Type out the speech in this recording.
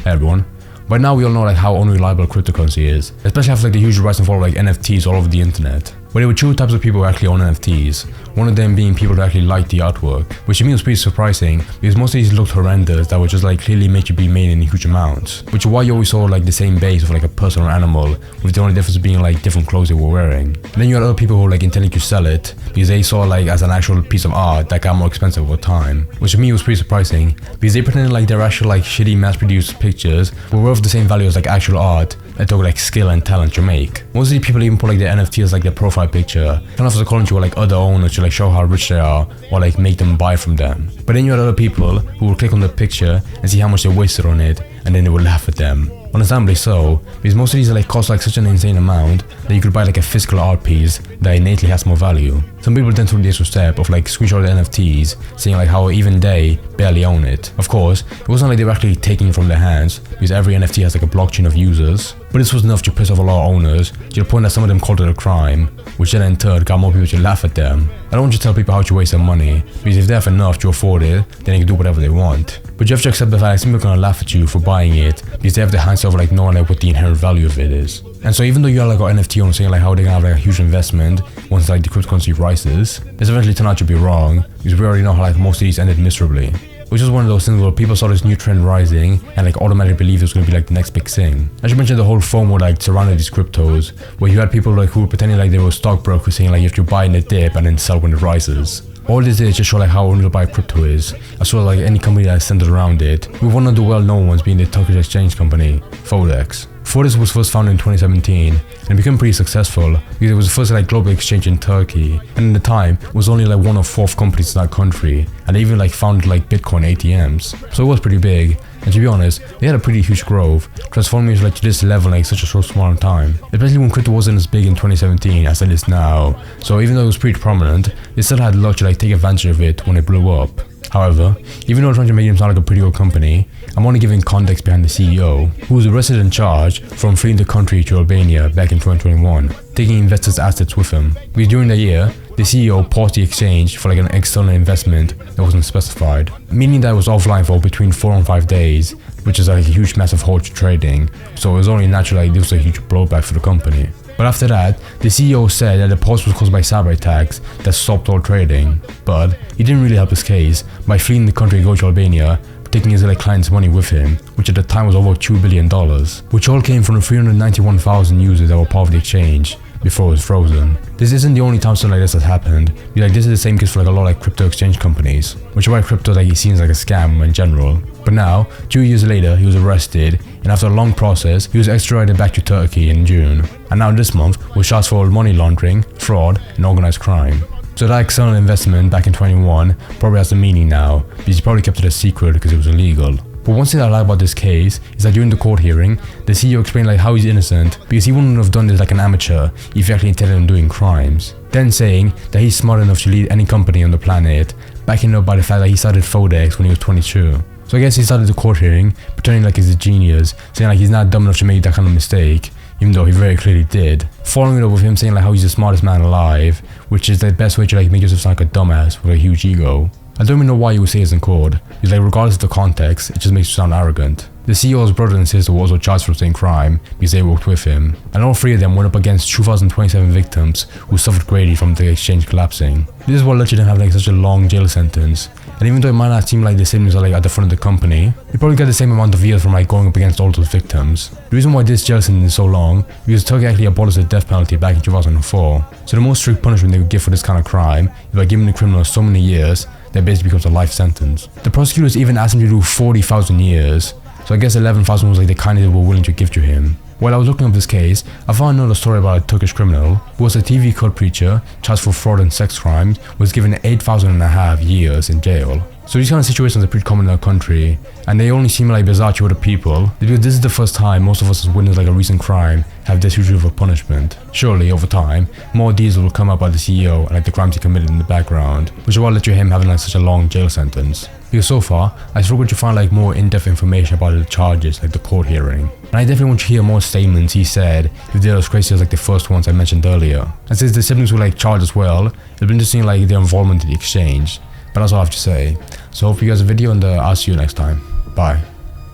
Hey everyone. By now we all know like how unreliable cryptocurrency is, especially after like the huge rise and fall of like NFTs all over the internet. But there were two types of people who actually own NFTs, one of them being people who actually like the artwork, which to me was pretty surprising because most of these looked horrendous that would just like clearly make you be made in huge amounts, which is why you always saw like the same base of like a person or animal, with the only difference being like different clothes they were wearing. And then you had other people who were like intending to sell it because they saw like as an actual piece of art that got more expensive over time, which to me was pretty surprising because they pretended like their actual like shitty mass-produced pictures were worth the same value as like actual art that took like skill and talent to make. Most of these people even put like their NFT as like their profile picture, kind of as a calling to like other owners to like show how rich they are or like make them buy from them. But then you had other people who would click on the picture and see how much they wasted on it, and then they would laugh at them. Understandably so, because most of these like cost like such an insane amount that you could buy like a physical art piece that innately has more value. Some people then took the extra step of like screenshot the NFTs, saying like how even they barely own it. Of course, it wasn't like they were actually taking it from their hands, because every NFT has like a blockchain of users. But this was enough to piss off a lot of owners, to the point that some of them called it a crime, which then in turn got more people to laugh at them. I don't want you to tell people how to waste their money, because if they have enough to afford it, then they can do whatever they want. But you have to accept the fact that some people are gonna laugh at you for buying it, because they have the hindsight of like knowing like what the inherent value of it is. And so even though you are like an NFT owner saying like how they're gonna have like a huge investment once like the cryptocurrency rises, this eventually turned out to be wrong, because we already know how like most of these ended miserably. Which is one of those things where people saw this new trend rising and like automatically believed it was going to be like the next big thing. I should mention the whole FOMO like surrounding these cryptos, where you had people like who were pretending like they were stockbrokers saying like you have to buy in a dip and then sell when it rises. All this is just show like how unreliable crypto is, as well as like any company that is centered around it, with one of the well-known ones being the Turkish exchange company, Fodex. Fodex was first founded in 2017 and became pretty successful because it was the first like global exchange in Turkey, and at the time it was only like one of 4 companies in that country, and they even like founded like Bitcoin ATMs, so it was pretty big. And to be honest, they had a pretty huge growth, transforming it like to this level in like such a short small time, especially when crypto wasn't as big in 2017 as it is now. So even though it was pretty prominent, they still had a lot to like take advantage of it when it blew up. However, even though I'm trying to make him sound like a pretty old company, I'm only giving context behind the CEO, who was arrested and charged from fleeing the country to Albania back in 2021, taking investors' assets with him. Because during the year, the CEO paused the exchange for like an external investment that wasn't specified, meaning that it was offline for between 4 and 5 days, which is like a huge massive halt to trading, so it was only natural like this was a huge blowback for the company. But after that, the CEO said that the pause was caused by cyber attacks that stopped all trading, but he didn't really help his case by fleeing the country and going to Albania, taking his like clients' money with him, which at the time was over $2 billion, which all came from the 391,000 users that were part of the exchange before it was frozen. This isn't the only time something like this has happened. Like this is the same case for like a lot of like crypto exchange companies, which is why crypto like seems like a scam in general. But now, 2 years later, he was arrested, and after a long process, he was extradited back to Turkey in June. And now this month was charged for money laundering, fraud, and organized crime. So that external investment back in 21 probably has a meaning now, because he probably kept it a secret because it was illegal. But one thing I like about this case is that during the court hearing, the CEO explained like how he's innocent because he wouldn't have done this like an amateur if he actually intended on doing crimes. Then saying that he's smart enough to lead any company on the planet, backing up by the fact that he started Fodex when he was 22. So I guess he started the court hearing pretending like he's a genius, saying like he's not dumb enough to make that kind of mistake, even though he very clearly did. Following it up with him saying like how he's the smartest man alive, which is the best way to like make yourself sound like a dumbass with a huge ego. I don't even know why you would say it's in court, because like regardless of the context, it just makes you sound arrogant. The CEO's brother and sister were also charged for the same crime because they worked with him, and all 3 of them went up against 2,027 victims who suffered greatly from the exchange collapsing. This is what led to them having like such a long jail sentence, and even though it might not seem like the siblings are like at the front of the company, they probably got the same amount of years from like going up against all those victims. The reason why this jail sentence is so long is because Turkey actually abolished the death penalty back in 2004, so the most strict punishment they would give for this kind of crime is by giving the criminals so many years that basically becomes a life sentence. The prosecutors even asked him to do 40,000 years, so I guess 11,000 was like the kind they were willing to give to him. While I was looking up this case, I found another story about a Turkish criminal who was a TV cult preacher charged for fraud and sex crimes, was given 8,500 years in jail. So these kind of situations are pretty common in our country, and they only seem like bizarre to other people because this is the first time most of us has witnessed like a recent crime have this huge of a punishment. Surely over time, more deals will come up by the CEO and like the crimes he committed in the background, which is what led to him having like such a long jail sentence. Because so far, I struggled to find like more in-depth information about the charges, like the court hearing. And I definitely want to hear more statements he said if they're as crazy as like the first ones I mentioned earlier. And since the siblings were like charged as well, it'll be interesting like their involvement in the exchange. But that's all I have to say. So hope you guys a video, and I'll see you next time. Bye.